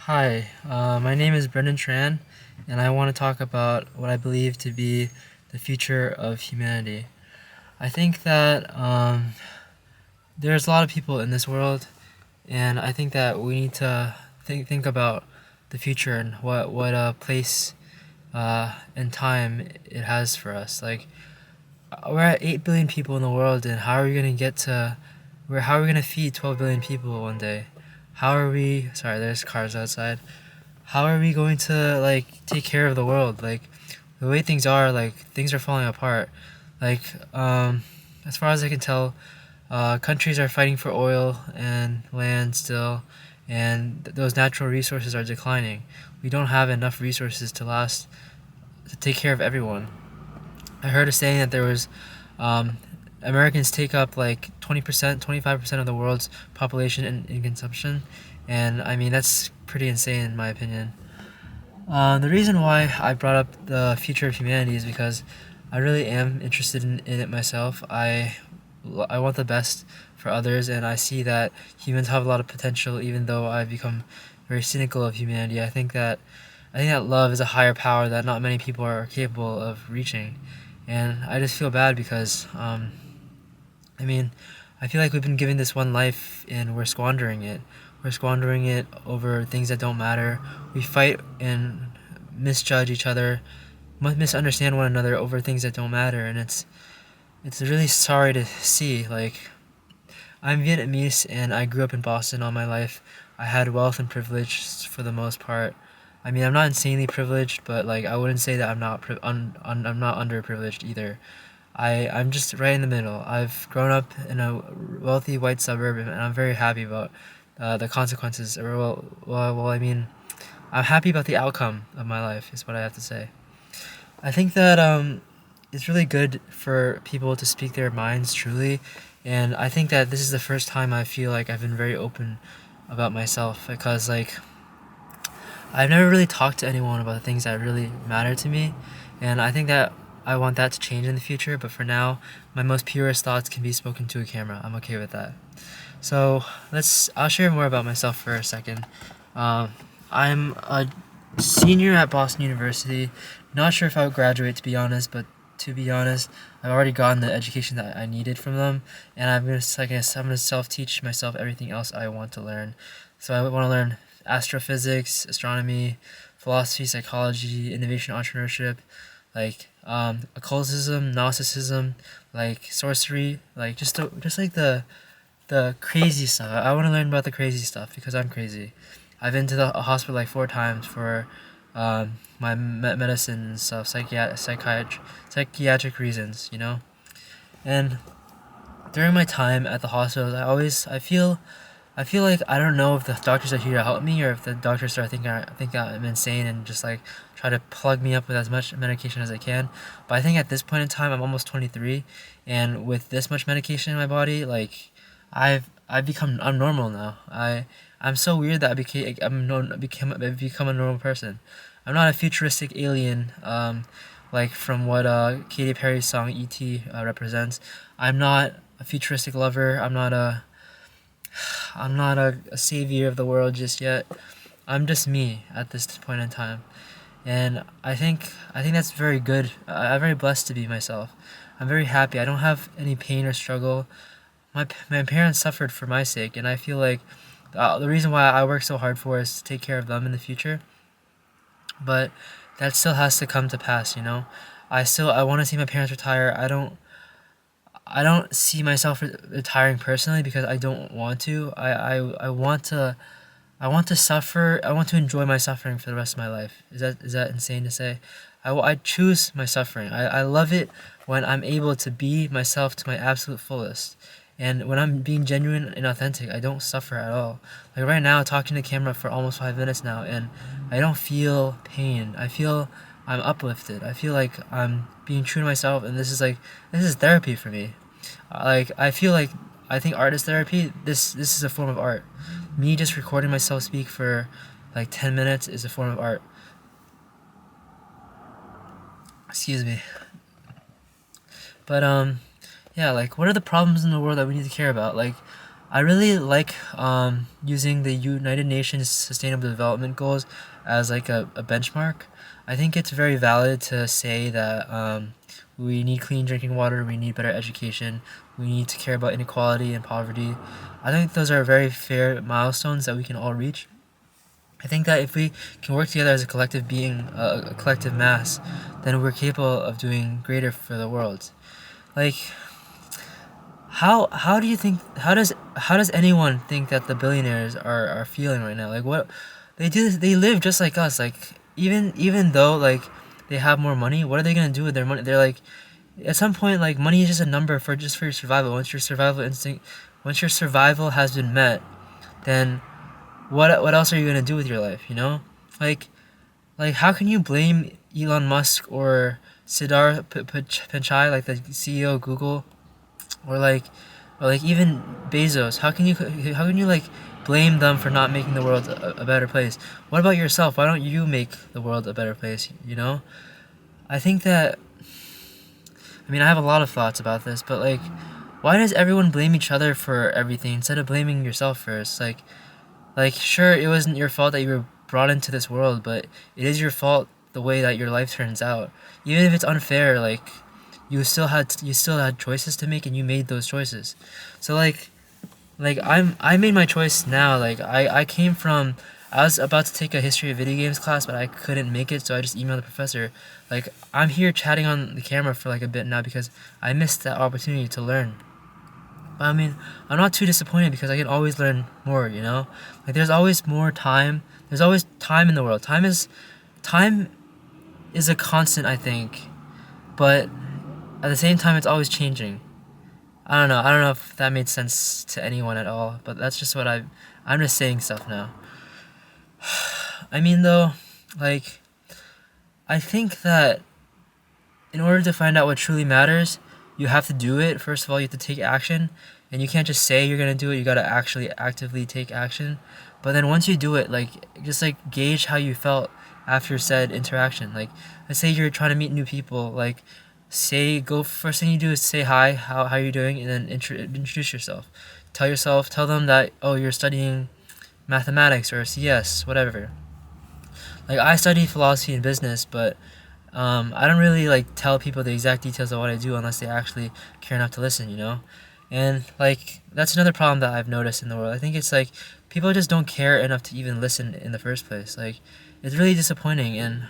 Hi, my name is Brendan Tran, and I want to talk about what I believe to be the future of humanity. I think that there's a lot of people in this world, and I think that we need to think about the future and what place and time it has for us. Like we're at 8 billion people in the world, and how are we gonna get to where? How are we gonna feed 12 billion people one day? How are we? Sorry, there's cars outside. How are we going to like take care of the world? Like the way things are, like things are falling apart. Like as far as I can tell, countries are fighting for oil and land still, and those natural resources are declining. We don't have enough resources to last to take care of everyone. I heard a saying that there was um, Americans take up like 20%, 25% of the world's population in consumption, and I mean that's pretty insane in my opinion. The reason why I brought up the future of humanity is because I really am interested in it myself. I want the best for others, and I see that humans have a lot of potential, even though I've become very cynical of humanity. I think that love is a higher power that not many people are capable of reaching, and I just feel bad because I mean, I feel like we've been given this one life and we're squandering it. We're squandering it over things that don't matter. We fight and misjudge each other, misunderstand one another over things that don't matter, and it's really sorry to see. Like I'm Vietnamese and I grew up in Boston all my life. I had wealth and privilege for the most part. I mean, I'm not insanely privileged, but like I wouldn't say that I'm not underprivileged either. I'm just right in the middle. I've grown up in a wealthy white suburb, and I'm very happy about the consequences. Or I mean, I'm happy about the outcome of my life. Is what I have to say. I think that it's really good for people to speak their minds truly, and I think that this is the first time I feel like I've been very open about myself because like I've never really talked to anyone about the things that really matter to me, and I think that I want that to change in the future. But for now, my most purest thoughts can be spoken to a camera. I'm okay with that. So I'll share more about myself for a second. Um, I'm a senior at Boston University. Not sure if I would graduate, to be honest, but to be honest, I've already gotten the education that I needed from them, and I'm gonna self teach myself everything else I want to learn. So I want to learn astrophysics, astronomy, philosophy, psychology, innovation, entrepreneurship, like occultism, Gnosticism, like sorcery, like just like the crazy stuff. I want to learn about the crazy stuff because I'm crazy. I've been to the hospital like 4 times for my medicine and stuff, psychiatric reasons, you know. And during my time at the hospital, I feel like I don't know if the doctors are here to help me or if the doctors are think I'm insane and just like try to plug me up with as much medication as they can. But I think at this point in time, I'm almost 23, and with this much medication in my body, like I'm normal now. I'm so weird that I've become a normal person. I'm not a futuristic alien, like from what Katy Perry's song "E.T." Represents. I'm not a futuristic lover. I'm not a savior of the world just yet. I'm just me at this point in time, and I think that's very good. I'm very blessed to be myself. I'm very happy. I don't have any pain or struggle. My parents suffered for my sake, and I feel like the reason why I work so hard for is to take care of them in the future. But that still has to come to pass, you know. I want to see my parents retire. I don't see myself retiring personally because I don't want to. I want to suffer. I want to enjoy my suffering for the rest of my life. Is that insane to say? I choose my suffering. I love it when I'm able to be myself to my absolute fullest. And when I'm being genuine and authentic, I don't suffer at all. Like right now, talking to camera for almost 5 minutes now, and I don't feel pain. I feel I'm uplifted. I feel like I'm being true to myself, and this is therapy for me. Like I feel like I think art is therapy. This is a form of art. Me just recording myself speak for like 10 minutes is a form of art. Excuse me. But yeah, like what are the problems in the world that we need to care about? Like I really like using the United Nations Sustainable Development Goals as like a benchmark. I think it's very valid to say that we need clean drinking water, we need better education, we need to care about inequality and poverty. I think those are very fair milestones that we can all reach. I think that if we can work together as a collective being, a collective mass, then we're capable of doing greater for the world. Like, how do you think how does anyone think that the billionaires are feeling right now? Like what they live just like us. Like even though like they have more money, what are they gonna do with their money? They're like at some point like money is just a number for just for your survival. Once your survival has been met, then what else are you gonna do with your life? You know, like how can you blame Elon Musk or Pichai, like the CEO of Google, or like even Bezos. How can you like blame them for not making the world a better place? What about yourself? Why don't you make the world a better place? You know, I think that I mean I have a lot of thoughts about this, but like, why does everyone blame each other for everything instead of blaming yourself first? Like sure, it wasn't your fault that you were brought into this world, but it is your fault the way that your life turns out. Even if it's unfair, like you still had choices to make and you made those choices. So I made my choice now. Like I came from I was about to take a history of video games class, but I couldn't make it, so I just emailed the professor. Like I'm here chatting on the camera for like a bit now because I missed that opportunity to learn. But I mean, I'm not too disappointed because I can always learn more, you know? Like there's always more time. There's always time in the world. Time is a constant, I think. But at the same time it's always changing. I don't know. I don't know if that made sense to anyone at all, but that's just what I'm just saying stuff now. I mean though, like I think that in order to find out what truly matters, you have to do it. First of all, you have to take action, and you can't just say you're gonna do it. You gotta actually actively take action. But then once you do it, like just like gauge how you felt after said interaction. Like let's say you're trying to meet new people. Like say go first thing you do is say hi, how you doing, and then introduce yourself. Tell them that oh you're studying mathematics or CS, whatever. Like I study philosophy and business, but I don't really like tell people the exact details of what I do unless they actually care enough to listen, you know? And like that's another problem that I've noticed in the world. I think it's like people just don't care enough to even listen in the first place. Like it's really disappointing. And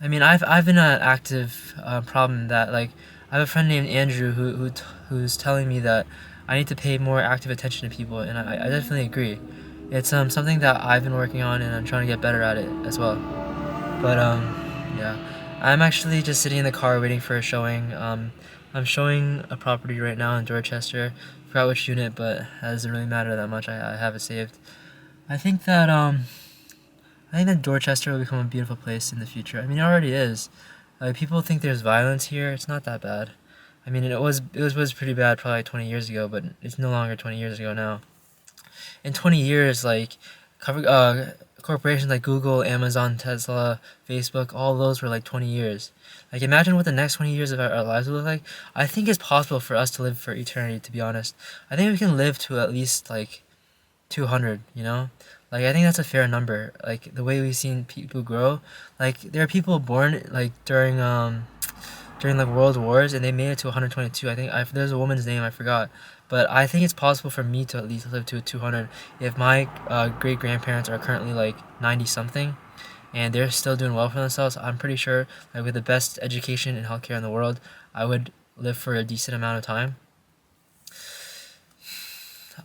I mean I've been an active problem that like I have a friend named Andrew who's telling me that I need to pay more active attention to people, and I definitely agree. It's something that I've been working on, and I'm trying to get better at it as well. But yeah, I'm actually just sitting in the car waiting for a showing. I'm showing a property right now in Dorchester. Forgot which unit, but it doesn't really matter that much. I have it saved. I think that I think that Dorchester will become a beautiful place in the future. I mean, it already is. People think there's violence here. It's not that bad. I mean, it was pretty bad probably 20 years ago, but it's no longer 20 years ago now. In 20 years, like corporations like Google, Amazon, Tesla, Facebook, all those were like 20 years. Like imagine what the next 20 years of our lives will look like. I think it's possible for us to live for eternity, to be honest. I think we can live to at least like 200, you know? Like I think that's a fair number. Like the way we've seen people grow, like there are people born like during like world wars and they made it to 122. I think there's a woman's name I forgot, but I think it's possible for me to at least live to 200 if my great grandparents are currently like 90 something and they're still doing well for themselves. I'm pretty sure like with the best education and healthcare in the world, I would live for a decent amount of time.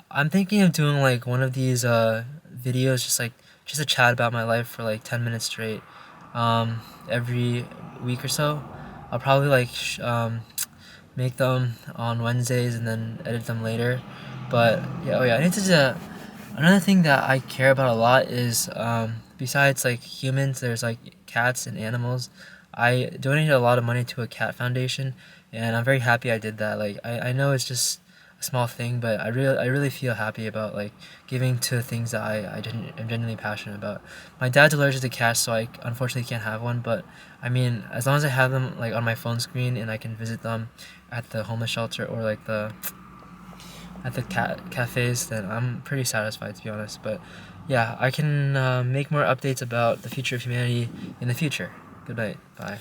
I'm thinking of doing like one of these videos, just a chat about my life for like 10 minutes straight, every week or so. I'll probably like make them on Wednesdays and then edit them later. But yeah, oh yeah, I need to. Another thing that I care about a lot is besides like humans, there's like cats and animals. I donated a lot of money to a cat foundation, and I'm very happy I did that. Like I know it's just a small thing, but I really feel happy about like giving to things that I'm genuinely passionate about. My dad's allergic to cats, so I unfortunately can't have one. But I mean, as long as I have them like on my phone screen and I can visit them at the homeless shelter or like at the cafes, then I'm pretty satisfied, to be honest. But yeah, I can make more updates about the future of humanity in the future. Good night. Bye.